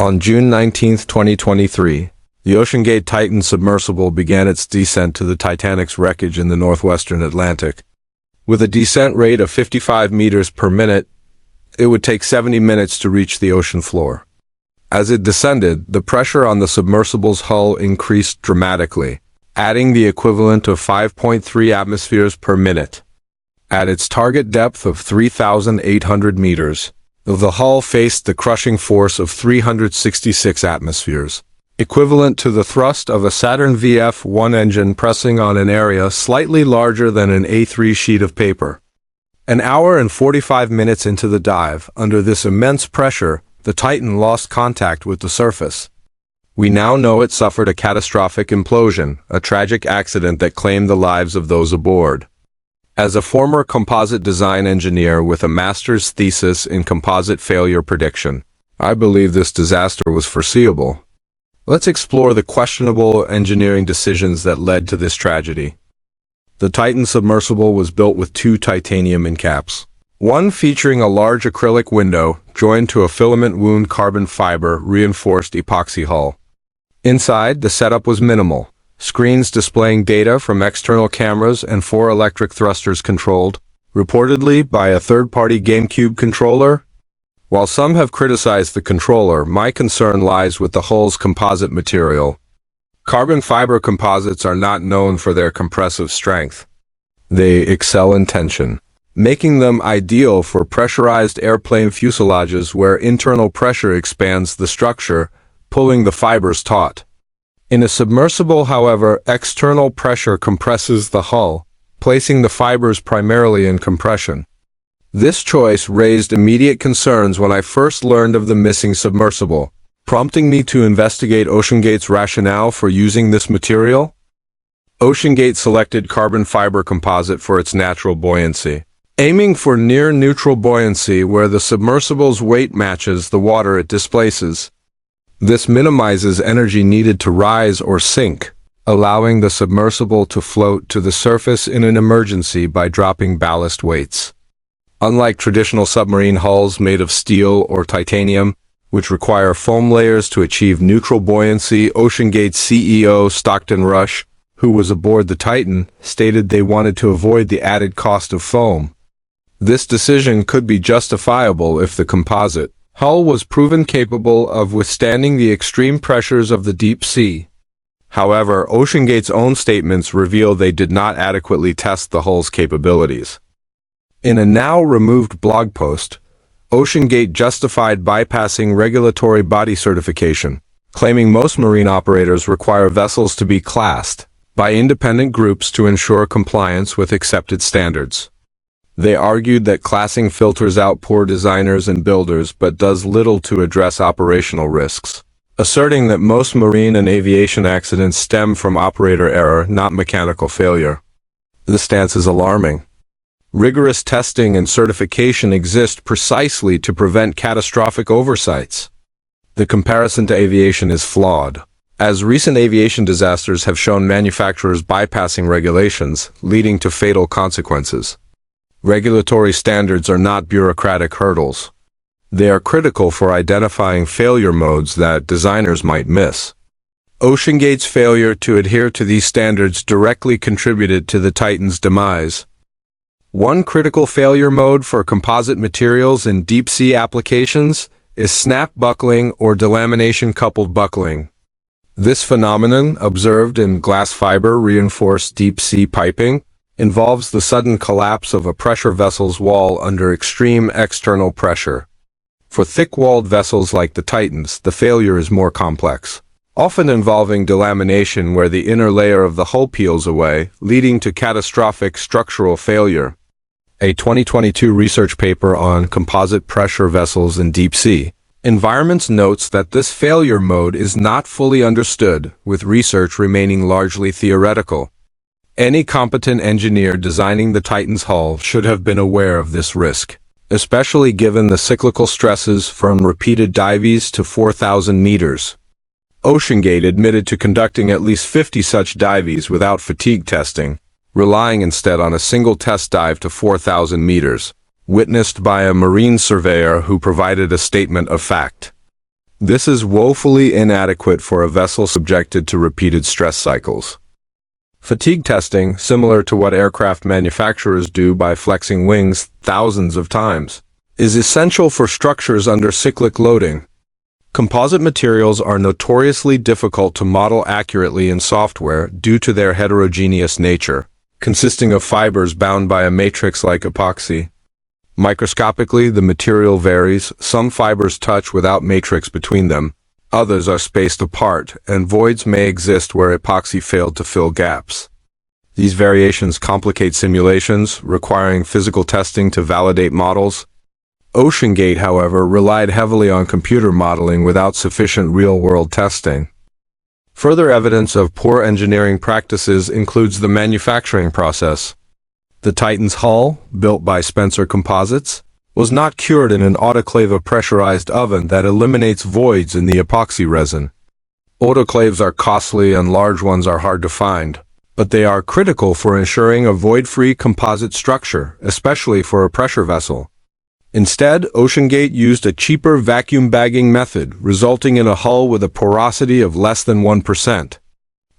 On June 19, 2023, the OceanGate Titan submersible began its descent to the Titanic's wreckage in the northwestern Atlantic. With a descent rate of 55 meters per minute, it would take 70 minutes to reach the ocean floor. As it descended, the pressure on the submersible's hull increased dramatically, adding the equivalent of 5.3 atmospheres per minute. At its target depth of 3,800 meters, the hull faced the crushing force of 366 atmospheres, equivalent to the thrust of a Saturn VF-1 engine pressing on an area slightly larger than an A3 sheet of paper. An hour and 45 minutes into the dive, under this immense pressure, the Titan lost contact with the surface. We now know it suffered a catastrophic implosion, a tragic accident that claimed the lives of those aboard. As a former composite design engineer with a master's thesis in composite failure prediction, I believe this disaster was foreseeable. Let's explore the questionable engineering decisions that led to this tragedy. The Titan submersible was built with two titanium endcaps, one featuring a large acrylic window joined to a filament wound carbon fiber reinforced epoxy hull. Inside, the setup was minimal. Screens displaying data from external cameras and 4 electric thrusters controlled, reportedly by a third-party GameCube controller. While some have criticized the controller, my concern lies with the hull's composite material. Carbon fiber composites are not known for their compressive strength. They excel in tension, making them ideal for pressurized airplane fuselages where internal pressure expands the structure, pulling the fibers taut. In a submersible, however, external pressure compresses the hull, placing the fibers primarily in compression. This choice raised immediate concerns when I first learned of the missing submersible, prompting me to investigate OceanGate's rationale for using this material. OceanGate selected carbon fiber composite for its natural buoyancy, aiming for near-neutral buoyancy where the submersible's weight matches the water it displaces. This minimizes energy needed to rise or sink, allowing the submersible to float to the surface in an emergency by dropping ballast weights. Unlike traditional submarine hulls made of steel or titanium, which require foam layers to achieve neutral buoyancy, OceanGate's CEO Stockton Rush, who was aboard the Titan, stated they wanted to avoid the added cost of foam. This decision could be justifiable if the composite hull was proven capable of withstanding the extreme pressures of the deep sea. However, OceanGate's own statements reveal they did not adequately test the hull's capabilities. In a now-removed blog post, OceanGate justified bypassing regulatory body certification, claiming most marine operators require vessels to be classed by independent groups to ensure compliance with accepted standards. They argued that classing filters out poor designers and builders but does little to address operational risks, asserting that most marine and aviation accidents stem from operator error, not mechanical failure. This stance is alarming. Rigorous testing and certification exist precisely to prevent catastrophic oversights. The comparison to aviation is flawed, as recent aviation disasters have shown manufacturers bypassing regulations, leading to fatal consequences. Regulatory standards are not bureaucratic hurdles. They are critical for identifying failure modes that designers might miss. OceanGate's failure to adhere to these standards directly contributed to the Titan's demise. One critical failure mode for composite materials in deep-sea applications is snap buckling or delamination coupled buckling. This phenomenon, observed in glass fiber reinforced deep-sea piping, involves the sudden collapse of a pressure vessel's wall under extreme external pressure. For thick-walled vessels like the Titans, the failure is more complex, often involving delamination where the inner layer of the hull peels away, leading to catastrophic structural failure. A 2022 research paper on composite pressure vessels in deep-sea environments notes that this failure mode is not fully understood, with research remaining largely theoretical. Any competent engineer designing the Titan's hull should have been aware of this risk, especially given the cyclical stresses from repeated dives to 4,000 meters. OceanGate admitted to conducting at least 50 such dives without fatigue testing, relying instead on a single test dive to 4,000 meters, witnessed by a marine surveyor who provided a statement of fact. This is woefully inadequate for a vessel subjected to repeated stress cycles. Fatigue testing, similar to what aircraft manufacturers do by flexing wings thousands of times, is essential for structures under cyclic loading. Composite materials are notoriously difficult to model accurately in software due to their heterogeneous nature, consisting of fibers bound by a matrix like epoxy. Microscopically, the material varies. Some fibers touch without matrix between them, others are spaced apart, and voids may exist where epoxy failed to fill gaps. These variations complicate simulations, requiring physical testing to validate models. OceanGate, however, relied heavily on computer modeling without sufficient real-world testing. Further evidence of poor engineering practices includes the manufacturing process. The Titan's hull, built by Spencer Composites, was not cured in an autoclave, a pressurized oven that eliminates voids in the epoxy resin. Autoclaves are costly and large ones are hard to find, but they are critical for ensuring a void-free composite structure, especially for a pressure vessel. Instead, OceanGate used a cheaper vacuum bagging method, resulting in a hull with a porosity of less than 1%.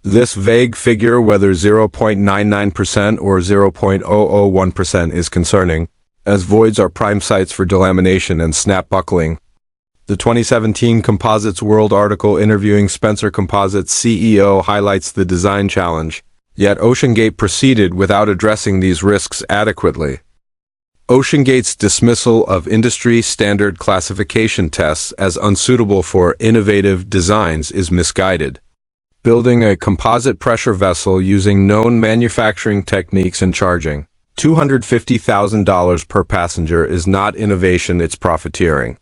This vague figure, whether 0.99% or 0.001%, is concerning, as voids are prime sites for delamination and snap buckling. The 2017 Composites World article interviewing Spencer Composites CEO highlights the design challenge, yet OceanGate proceeded without addressing these risks adequately. OceanGate's dismissal of industry standard classification tests as unsuitable for innovative designs is misguided. Building a composite pressure vessel using known manufacturing techniques and charging $250,000 per passenger is not innovation, it's profiteering.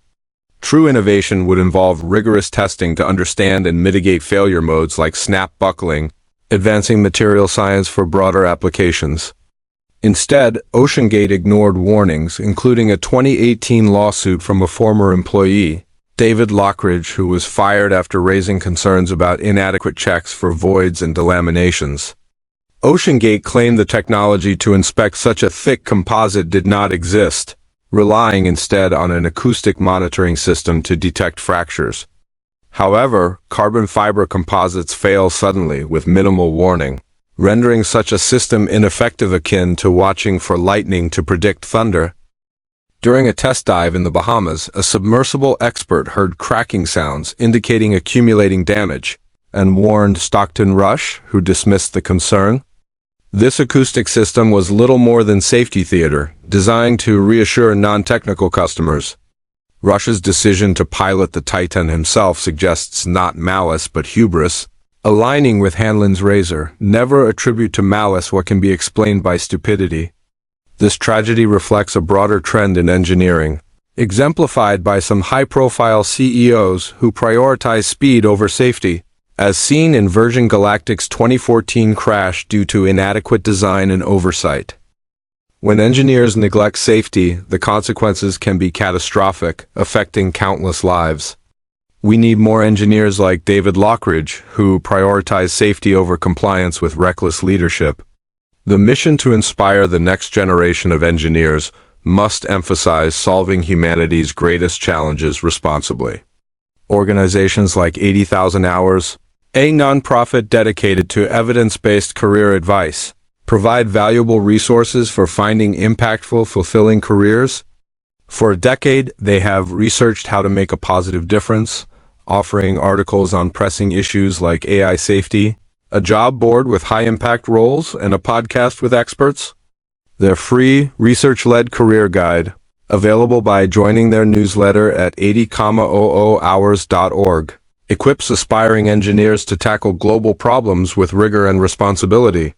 True innovation would involve rigorous testing to understand and mitigate failure modes like snap buckling, advancing material science for broader applications. Instead, OceanGate ignored warnings, including a 2018 lawsuit from a former employee, David Lockridge, who was fired after raising concerns about inadequate checks for voids and delaminations. OceanGate claimed the technology to inspect such a thick composite did not exist, relying instead on an acoustic monitoring system to detect fractures. However, carbon fiber composites fail suddenly with minimal warning, rendering such a system ineffective, akin to watching for lightning to predict thunder. During a test dive in the Bahamas, a submersible expert heard cracking sounds indicating accumulating damage, and warned Stockton Rush, who dismissed the concern. This acoustic system was little more than safety theater, designed to reassure non-technical customers. Rush's decision to pilot the Titan himself suggests not malice but hubris. Aligning with Hanlon's razor, never attribute to malice what can be explained by stupidity. This tragedy reflects a broader trend in engineering, exemplified by some high-profile CEOs who prioritize speed over safety, as seen in Virgin Galactic's 2014 crash due to inadequate design and oversight. When engineers neglect safety, the consequences can be catastrophic, affecting countless lives. We need more engineers like David Lockridge, who prioritize safety over compliance with reckless leadership. The mission to inspire the next generation of engineers must emphasize solving humanity's greatest challenges responsibly. Organizations like 80,000 Hours, a nonprofit dedicated to evidence-based career advice, provide valuable resources for finding impactful, fulfilling careers. For a decade, they have researched how to make a positive difference, offering articles on pressing issues like AI safety, a job board with high-impact roles, and a podcast with experts. Their free, research-led career guide, available by joining their newsletter at 80,00hours.org, equips aspiring engineers to tackle global problems with rigor and responsibility.